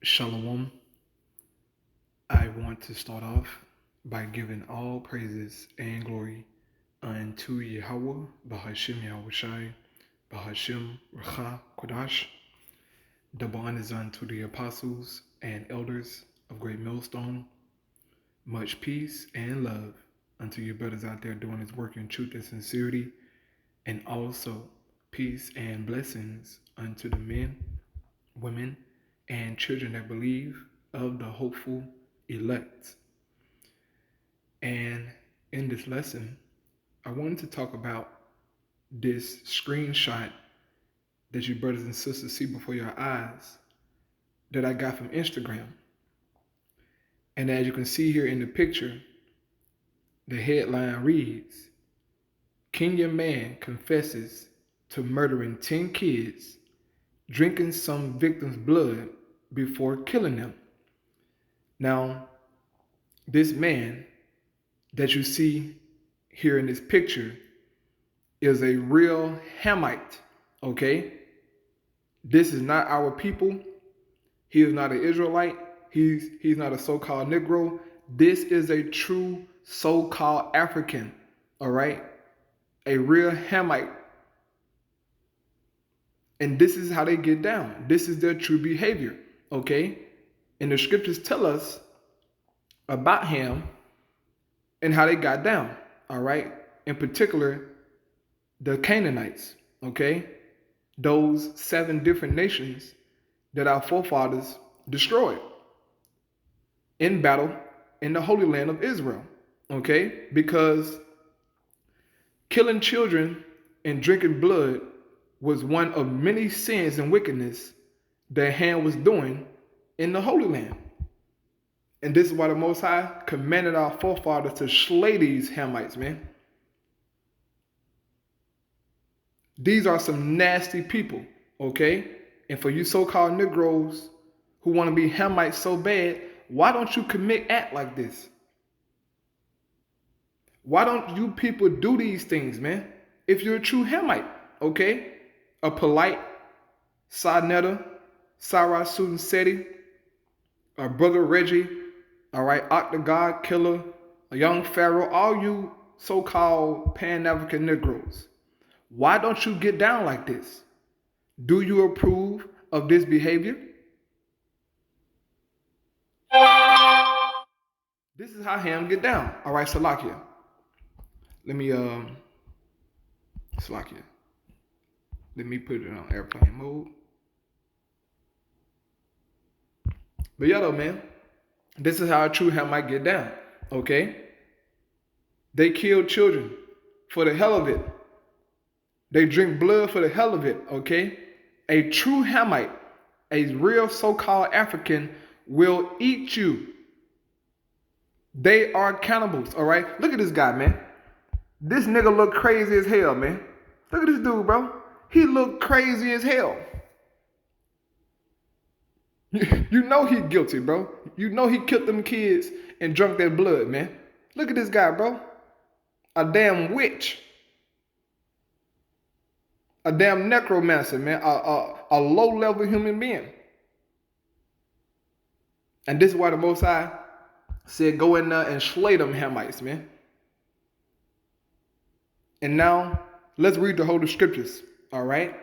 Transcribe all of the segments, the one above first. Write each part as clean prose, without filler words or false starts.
Shalom. I want to start off by giving all praises and glory unto Yahweh, Bahashim Yahushai, Bahashim Racha Kodash. Double honors unto the apostles and elders of Great Millstone. Much peace and love unto your brothers out there doing this work in truth and sincerity. And also peace and blessings unto the men, women, and children that believe of the hopeful elect. And in this lesson, I wanted to talk about this screenshot that you brothers and sisters see before your eyes that I got from Instagram. And as you can see here in the picture, the headline reads, Kenya man confesses to murdering 10 kids, drinking some victims' blood before killing them. Now, this man that you see here in this picture is a real Hammite, okay? This is not our people. He is not an Israelite. He's not a so-called Negro. This is a true so-called African, all right? A real Hammite. And this is how they get down. This is their true behavior, okay? And the scriptures tell us about Ham and how they got down, all right? In particular, the Canaanites, okay? Those 7 different nations that our forefathers destroyed in battle in the Holy Land of Israel, okay? Because killing children and drinking blood was one of many sins and wickedness that Ham was doing in the Holy Land. And this is why the Most High commanded our forefathers to slay these Hamites, man. These are some nasty people, okay? And for you so-called Negroes who want to be Hamites so bad, why don't you commit act like this? Why don't you people do these things, man? If you're a true Hamite, okay? A polite Sarnetta, Sarah Susan Seti, a brother Reggie, all right, Octagon Killer, a young Pharaoh, all you so-called Pan-African Negroes. Why don't you get down like this? Do you approve of this behavior? This is how Ham get down. All right, Salakia. Let me Salakia. Let me put it on airplane mode. But yeah, though, man, this is how a true Hamite get down. Okay, they kill children for the hell of it. They drink blood for the hell of it. Okay, a true Hamite, a real so-called African, will eat you. They are cannibals. All right, look at this guy, man. This nigga look crazy as hell, man. Look at this dude, bro. He look crazy as hell. You know he guilty, bro. You know he killed them kids and drunk their blood, man. Look at this guy, bro. A damn witch. A damn necromancer, man. A low-level human being. And this is why the Most High said go in there and slay them Hamites, man. And now, let's read the Holy Scriptures, all right?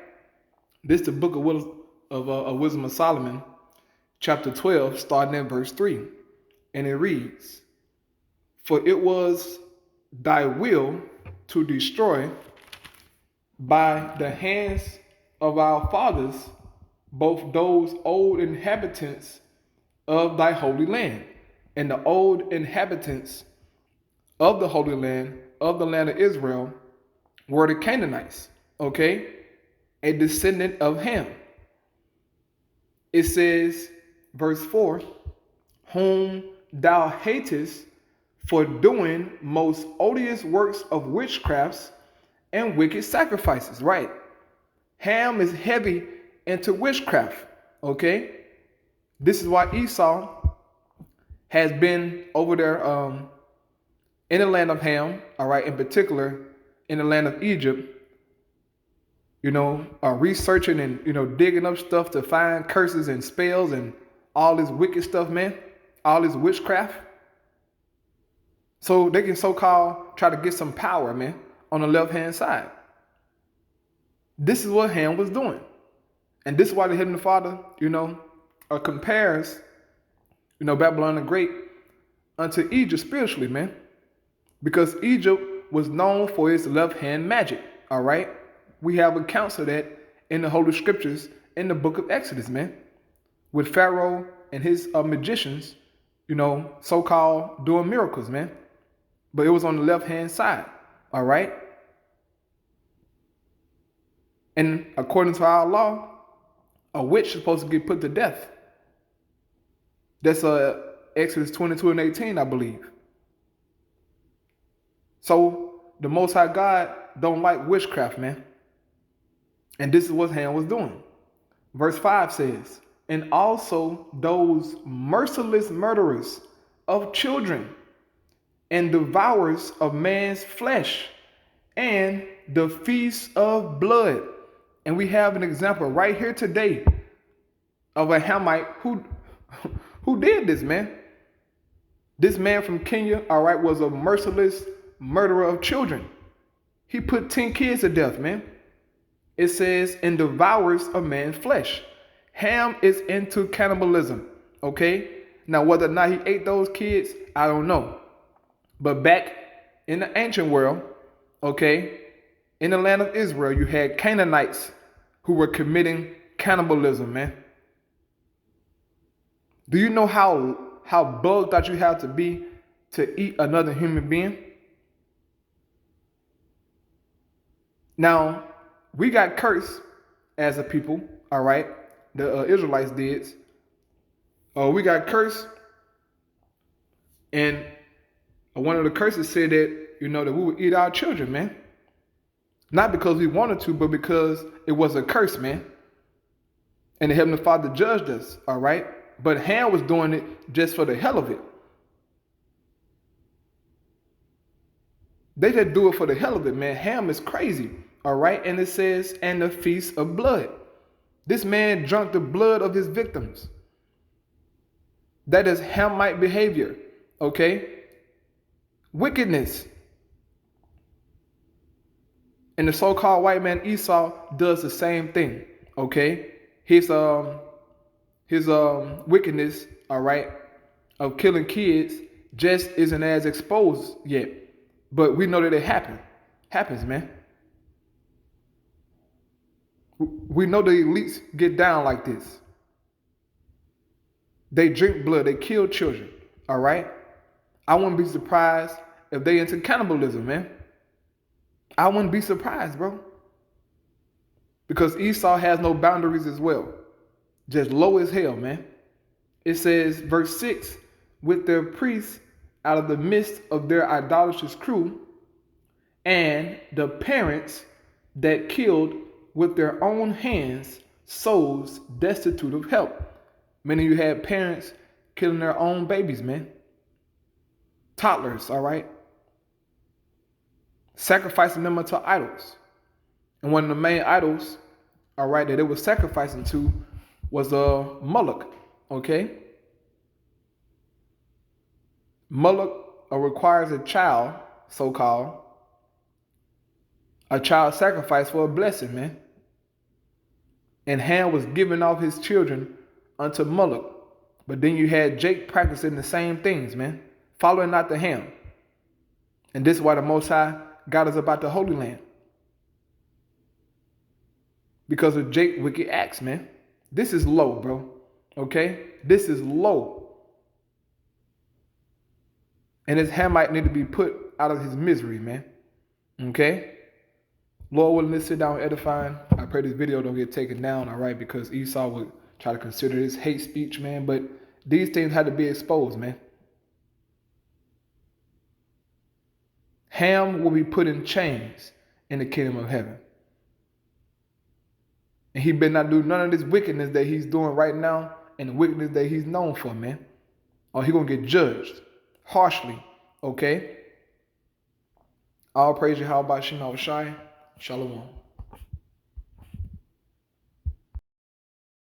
This is the book of Wisdom of Solomon, chapter 12, starting at verse 3. And it reads, For it was thy will to destroy by the hands of our fathers both those old inhabitants of thy holy land, and the old inhabitants of the holy land, of the land of Israel, were the Canaanites, okay? A descendant of Ham. It says, verse 4, whom thou hatest for doing most odious works of witchcrafts and wicked sacrifices, right? Ham is heavy into witchcraft, okay? This is why Esau has been over there in the land of Ham, all right, in particular in the land of Egypt, researching and, digging up stuff to find curses and spells and all this wicked stuff, man, all this witchcraft, so they can so-called try to get some power, man, on the left-hand side. This is what Ham was doing. And this is why the Heavenly Father, compares, Babylon the Great unto Egypt spiritually, man. Because Egypt was known for its left-hand magic, all right? We have accounts of that in the Holy Scriptures in the book of Exodus, man. With Pharaoh and his magicians, so-called doing miracles, man. But it was on the left-hand side, all right? And according to our law, a witch is supposed to get put to death. That's Exodus 22 and 18, I believe. So the Most High God don't like witchcraft, man. And this is what Ham was doing. Verse 5 says, and also those merciless murderers of children and devourers of man's flesh and the feast of blood. And we have an example right here today of a Hammite who did this, man. This man from Kenya, all right, was a merciless murderer of children. He put 10 kids to death, man. It says, and devours of man's flesh. Ham is into cannibalism, okay? Now, whether or not he ate those kids, I don't know. But back in the ancient world, okay, in the land of Israel, you had Canaanites who were committing cannibalism, man. Do you know how bugged out you have to be to eat another human being? Now, we got cursed as a people, all right? The Israelites did. We got cursed, and one of the curses said that, that we would eat our children, man. Not because we wanted to, but because it was a curse, man. And the Heavenly Father judged us, all right? But Ham was doing it just for the hell of it. They just do it for the hell of it, man. Ham is crazy, all right? And it says, and the feast of blood. This man drank the blood of his victims. That is Hamite behavior, okay? Wickedness. And the so-called white man Esau does the same thing, okay? His wickedness, all right, of killing kids just isn't as exposed yet. But we know that it happens, man. We know the elites get down like this. They drink blood, they kill children, all right? I wouldn't be surprised if they into cannibalism, man. I wouldn't be surprised, bro. Because Esau has no boundaries as well. Just low as hell, man. It says, verse 6, with their priests out of the midst of their idolatrous crew, and the parents that killed with their own hands souls destitute of help. Many of you had parents killing their own babies, man. Toddlers, all right? Sacrificing them unto idols. And one of the main idols, all right, that they were sacrificing to was Moloch, okay? Moloch requires a child, so-called, a child sacrifice for a blessing, man. And Ham was giving off his children unto Moloch. But then you had Jake practicing the same things, man, following after Ham. And this is why the Most High got us about the Holy Land. Because of Jake's wicked acts, man. This is low, bro. Okay? This is low. And this Hammite need to be put out of his misery, man. Okay? Lord willing, let's sit down and edifying. I pray this video don't get taken down, all right? Because Esau would try to consider this hate speech, man. But these things had to be exposed, man. Ham will be put in chains in the kingdom of heaven. And he better not do none of this wickedness that he's doing right now and the wickedness that he's known for, man. Or he's going to get judged harshly, okay? All praise Yahweh Shem Shai. Shalom.